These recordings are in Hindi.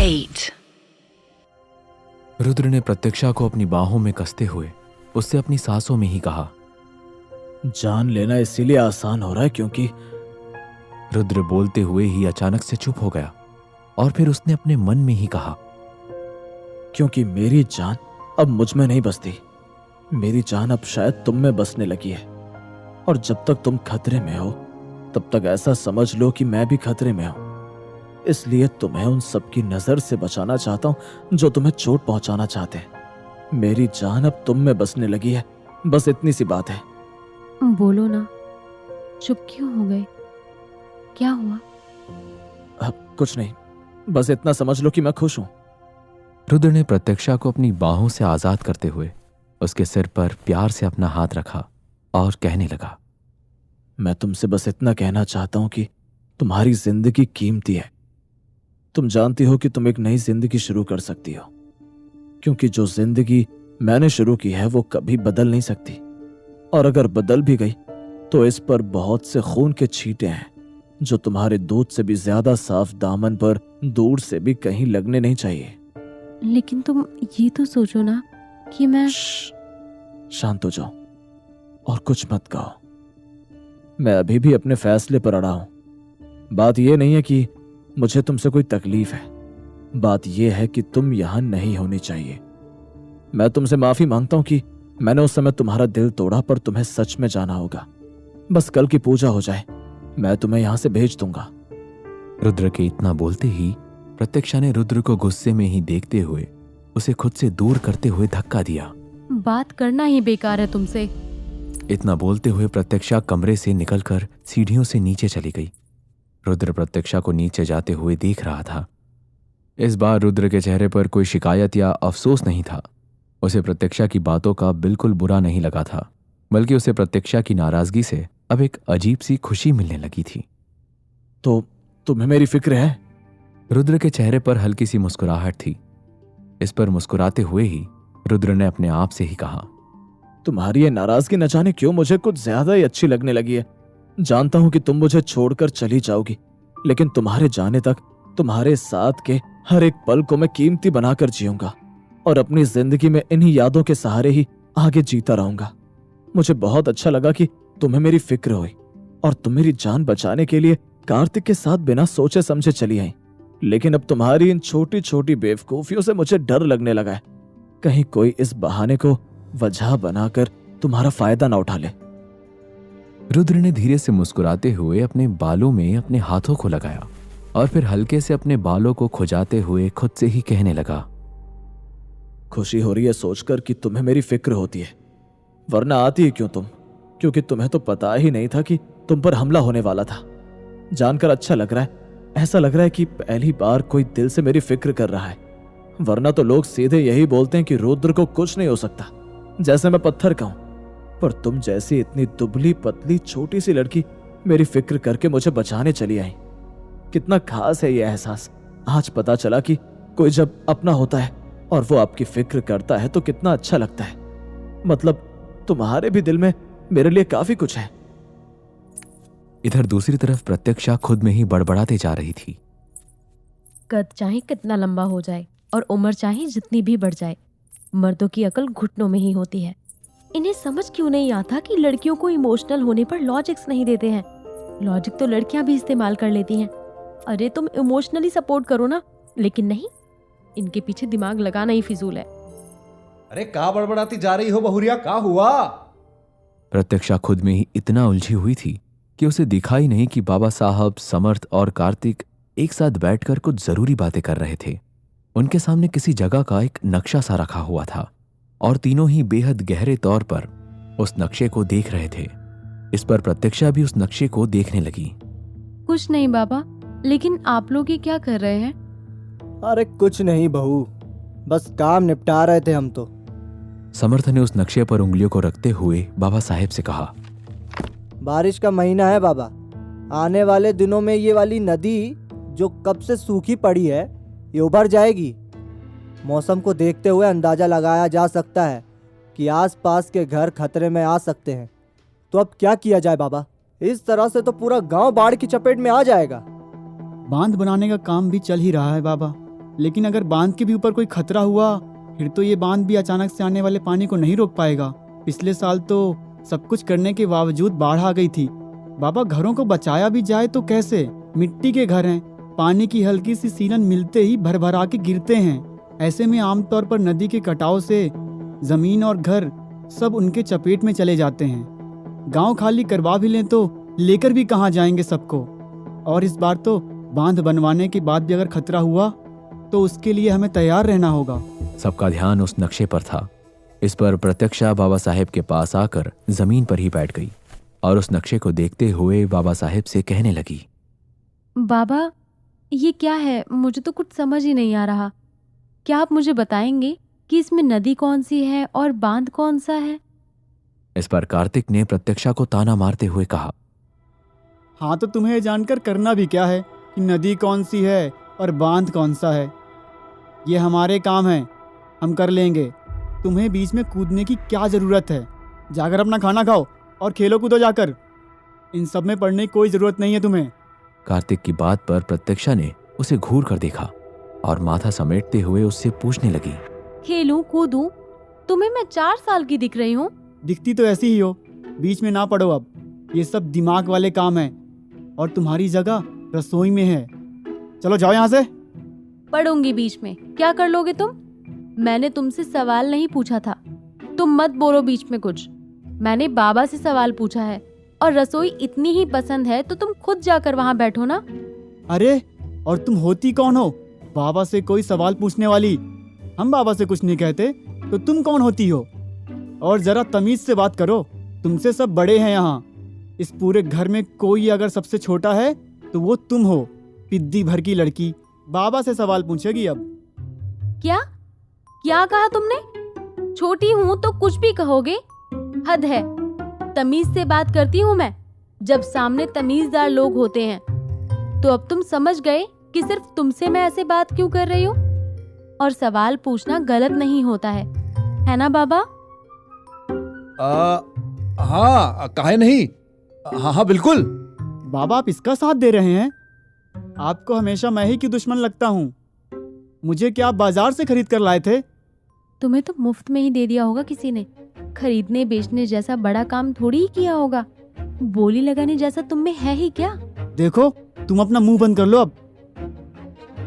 8. रुद्र ने प्रत्यक्षा को अपनी बाहों में कसते हुए उससे अपनी सांसों में ही कहा, जान लेना इसीलिए आसान हो रहा है क्योंकि रुद्र बोलते हुए ही अचानक से चुप हो गया और फिर उसने अपने मन में ही कहा, क्योंकि मेरी जान अब मुझ में नहीं बसती। मेरी जान अब शायद तुम में बसने लगी है, और जब तक तुम खतरे में हो तब तक ऐसा समझ लो कि मैं भी खतरे में हूं। इसलिए तुम्हें उन सब की नजर से बचाना चाहता हूं जो तुम्हें चोट पहुंचाना चाहते हैं। मेरी जान अब तुम में बसने लगी है, बस इतनी सी बात है। बोलो ना, चुप क्यों हो गए? क्या हुआ? अब कुछ नहीं, बस इतना समझ लो कि मैं खुश हूं। रुद्र ने प्रत्यक्षा को अपनी बाहों से आजाद करते हुए उसके सिर पर प्यार से अपना हाथ रखा और कहने लगा, मैं तुमसे बस इतना कहना चाहता हूं कि तुम्हारी जिंदगी कीमती है। तुम जानती हो कि तुम एक नई जिंदगी शुरू कर सकती हो, क्योंकि जो जिंदगी मैंने शुरू की है वो कभी बदल नहीं सकती, और अगर बदल भी गई तो इस पर बहुत से खून के छींटे हैं जो तुम्हारे दूध से भी ज्यादा साफ दामन पर दूर से भी कहीं लगने नहीं चाहिए। लेकिन तुम ये तो सोचो ना कि मैं शांत हो जाओ और कुछ मत कहो। मैं अभी भी अपने फैसले पर अड़ा हूं। बात यह नहीं है कि मुझे तुमसे कोई तकलीफ है, बात यह है कि तुम यहां नहीं होनी चाहिए। मैं तुमसे माफी मांगता हूं कि मैंने उस समय तुम्हारा दिल तोड़ा, पर तुम्हें सच में जाना होगा। बस कल की पूजा हो जाए, मैं तुम्हें यहां से भेज दूंगा। रुद्र के इतना बोलते ही प्रत्यक्षा ने रुद्र को गुस्से में ही देखते हुए उसे खुद से दूर करते हुए धक्का दिया। बात करना ही बेकार है तुमसे। इतना बोलते हुए प्रत्यक्षा कमरे से निकलकर सीढ़ियों से नीचे चली गई। रुद्र प्रत्यक्षा को नीचे जाते हुए देख रहा था। इस बार रुद्र के चेहरे पर कोई शिकायत या अफसोस नहीं था। उसे प्रत्यक्षा की बातों का बिल्कुल बुरा नहीं लगा था, बल्कि उसे प्रत्यक्षा की नाराजगी से अब एक अजीब सी खुशी मिलने लगी थी। तो तुम्हें मेरी फिक्र है? रुद्र के चेहरे पर हल्की सी मुस्कुराहट थी। इस पर मुस्कुराते हुए ही रुद्र ने अपने आप से ही कहा, तुम्हारी ये नाराजगी न जाने क्यों मुझे कुछ ज्यादा ही अच्छी लगने लगी है। जानता हूं कि तुम मुझे छोड़कर चली जाओगी, लेकिन तुम्हारे जाने तक तुम्हारे साथ के हर एक पल को मैं कीमती बनाकर जीऊंगा, और अपनी जिंदगी में इन्हीं यादों के सहारे ही आगे जीता रहूंगा। मुझे बहुत अच्छा लगा कि तुम्हें मेरी फिक्र हुई, और तुम मेरी जान बचाने के लिए कार्तिक के साथ बिना सोचे समझे चली आई। लेकिन अब तुम्हारी इन छोटी छोटी बेवकूफियों से मुझे डर लगने लगा है, कहीं कोई इस बहाने को वजह बनाकर तुम्हारा फायदा ना उठा ले। रुद्र ने धीरे से मुस्कुराते हुए अपने बालों में अपने हाथों को लगाया और फिर हल्के से अपने बालों को खुजाते हुए खुद से ही कहने लगा, खुशी हो रही है सोचकर कि तुम्हें मेरी फिक्र होती है, वरना आती है क्यों तुम? क्योंकि तुम्हें तो पता ही नहीं था कि तुम पर हमला होने वाला था। जानकर अच्छा लग रहा है, ऐसा लग रहा है कि पहली बार कोई दिल से मेरी फिक्र कर रहा है, वरना तो लोग सीधे यही बोलते हैं कि रुद्र को कुछ नहीं हो सकता, जैसे मैं पत्थर का हूं। पर तुम जैसी इतनी दुबली पतली छोटी सी लड़की मेरी फिक्र करके मुझे बचाने चली आई। कितना खास है ये एहसास। आज पता चला कि कोई जब अपना होता है और वो आपकी फिक्र करता है तो कितना अच्छा लगता है। मतलब तुम्हारे भी दिल में मेरे लिए काफी कुछ है। इधर दूसरी तरफ प्रत्यक्षा खुद में ही बड़बड़ाते जा रही थी। कद चाहे कितना लंबा हो जाए और उम्र चाहे जितनी भी बढ़ जाए, मर्दों की अकल घुटनों में ही होती है। इन्हें समझ क्यों नहीं आता कि लड़कियों को इमोशनल होने पर लॉजिक्स नहीं देते हैं। लॉजिक तो लड़कियां भी इस्तेमाल कर लेती हैं। अरे तुम इमोशनली सपोर्ट करो ना, लेकिन नहीं, इनके पीछे दिमाग लगाना ही फिजूल है। अरे का बड़बड़ाती जा रही हो बहुरिया, का हुआ? प्रत्यक्षा खुद में ही इतना उलझी हुई थी कि उसे दिखाई नहीं कि बाबा साहब, समर्थ और कार्तिक एक साथ बैठकर कुछ जरूरी बातें कर रहे थे। उनके सामने किसी जगह का एक नक्शा सा रखा हुआ था और तीनों ही बेहद गहरे तौर पर उस नक्शे को देख रहे थे। इस पर प्रत्यक्षा भी उस नक्शे को देखने लगी। कुछ नहीं बाबा, लेकिन आप लोग ये क्या कर रहे हैं? अरे कुछ नहीं बहू, बस काम निपटा रहे थे हम तो। समर्थ ने उस नक्शे पर उंगलियों को रखते हुए बाबा साहेब से कहा, बारिश का महीना है बाबा, आने वाले दिनों में ये वाली नदी जो कब से सूखी पड़ी है ये उभर जाएगी। मौसम को देखते हुए अंदाजा लगाया जा सकता है कि आसपास के घर खतरे में आ सकते हैं। तो अब क्या किया जाए बाबा? इस तरह से तो पूरा गांव बाढ़ की चपेट में आ जाएगा। बांध बनाने का काम भी चल ही रहा है बाबा, लेकिन अगर बांध के भी ऊपर कोई खतरा हुआ फिर तो ये बांध भी अचानक से आने वाले पानी को नहीं रोक पाएगा। पिछले साल तो सब कुछ करने के बावजूद बाढ़ आ गई थी। बाबा, घरों को बचाया भी जाए तो कैसे? मिट्टी के घर हैं, पानी की हल्की सी सीलन मिलते ही भर भरा के गिरते हैं। ऐसे में आमतौर पर नदी के कटाव से जमीन और घर सब उनके चपेट में चले जाते हैं। गांव खाली करवा भी लें तो लेकर भी कहाँ जाएंगे सबको। और इस बार तो बांध बनवाने के बाद भी अगर खतरा हुआ तो उसके लिए हमें तैयार रहना होगा। सबका ध्यान उस नक्शे पर था। इस पर प्रत्यक्षा बाबा साहेब के पास आकर जमीन पर ही बैठ गई और उस नक्शे को देखते हुए बाबा साहेब से कहने लगी, बाबा, ये क्या है? मुझे तो कुछ समझ ही नहीं आ रहा। क्या आप मुझे बताएंगे कि इसमें नदी कौन सी है और बांध कौन सा है? इस पर कार्तिक ने प्रत्यक्षा को ताना मारते हुए कहा, हाँ तो तुम्हें जानकर करना भी क्या है कि नदी कौन सी है और बांध कौन सा है। ये हमारे काम है, हम कर लेंगे। तुम्हें बीच में कूदने की क्या ज़रूरत है? जाकर अपना खाना खाओ और खेलो कूदो जाकर। इन सब में पढ़ने की कोई ज़रूरत नहीं है तुम्हें। कार्तिक की बात पर प्रत्यक्षा ने उसे घूर कर देखा और माथा समेटते हुए उससे पूछने लगी, खेलूं कूदूं? तुम्हें मैं 4 साल की दिख रही हूँ? दिखती तो ऐसी ही हो। बीच में ना पढ़ो अब। ये सब दिमाग वाले काम हैं और तुम्हारी जगह रसोई में है। चलो जाओ यहाँ से। पढ़ूंगी बीच में। क्या कर लोगे तुम? मैंने तुमसे सवाल नहीं पूछा था। तुम मत बोलो बीच में कुछ। मैंने बाबा से सवाल पूछा है और रसोई इतनी ही पसंद है तो तुम खुद जाकर वहाँ बैठो ना। अरे, और तुम होती कौन हो बाबा से कोई सवाल पूछने वाली? हम बाबा से कुछ नहीं कहते तो तुम कौन होती हो? और जरा तमीज से बात करो। तुमसे सब बड़े हैं यहाँ। इस पूरे घर में कोई अगर सबसे छोटा है तो वो तुम हो। पिद्दी भर की लड़की बाबा से सवाल पूछेगी अब। क्या क्या कहा तुमने? छोटी हूँ तो कुछ भी कहोगे? हद है। तमीज से बात करती हूँ मैं जब सामने तमीजदार लोग होते हैं। तो अब तुम समझ गए कि सिर्फ तुमसे मैं ऐसे बात क्यों कर रही हूँ। और सवाल पूछना गलत नहीं होता है ना बाबा? हाँ, काहे नहीं। हाँ हाँ बिल्कुल। बाबा, आप इसका साथ दे रहे हैं? आपको हमेशा मैं ही की दुश्मन लगता हूँ। मुझे क्या आप बाजार से खरीद कर लाए थे? तुम्हें तो मुफ्त में ही दे दिया होगा किसी ने। खरीदने बेचने जैसा बड़ा काम थोड़ी ही किया होगा। बोली लगाने जैसा तुम में है ही क्या? देखो, तुम अपना मुंह बंद कर लो अब।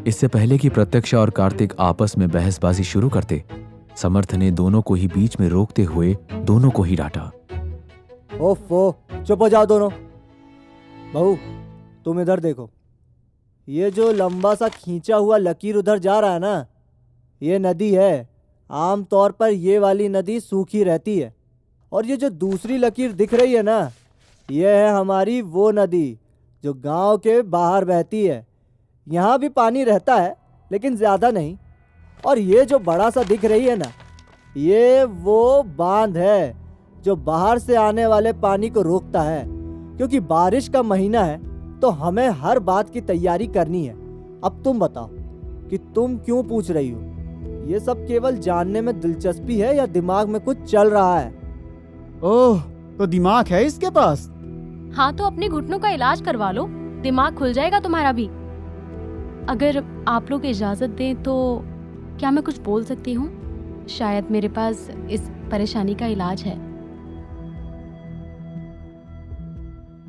इससे पहले कि प्रत्यक्षा और कार्तिक आपस में बहसबाजी शुरू करते, समर्थ ने दोनों को ही बीच में रोकते हुए दोनों को ही डांटा। ओफो, चुप हो जाओ दोनों। बहू, तुम इधर देखो। ये जो लंबा सा खींचा हुआ लकीर उधर जा रहा है ना, ये नदी है। आम तौर पर ये वाली नदी सूखी रहती है। और ये जो दूसरी लकीर दिख रही है ना, ये है हमारी वो नदी जो गांव के बाहर बहती है। यहाँ भी पानी रहता है लेकिन ज़्यादा नहीं। और ये जो बड़ा सा दिख रही है ना, ये वो बांध है जो बाहर से आने वाले पानी को रोकता है। क्योंकि बारिश का महीना है तो हमें हर बात की तैयारी करनी है। अब तुम बताओ कि तुम क्यों पूछ रही हो? ये सब केवल जानने में दिलचस्पी है या दिमाग में कुछ चल रहा है? ओह, तो दिमाग है इसके पास? हाँ तो अपने घुटनों का इलाज करवा लो, दिमाग खुल जाएगा तुम्हारा भी। अगर आप लोग इजाजत दें तो क्या मैं कुछ बोल सकती हूँ? शायद मेरे पास इस परेशानी का इलाज है।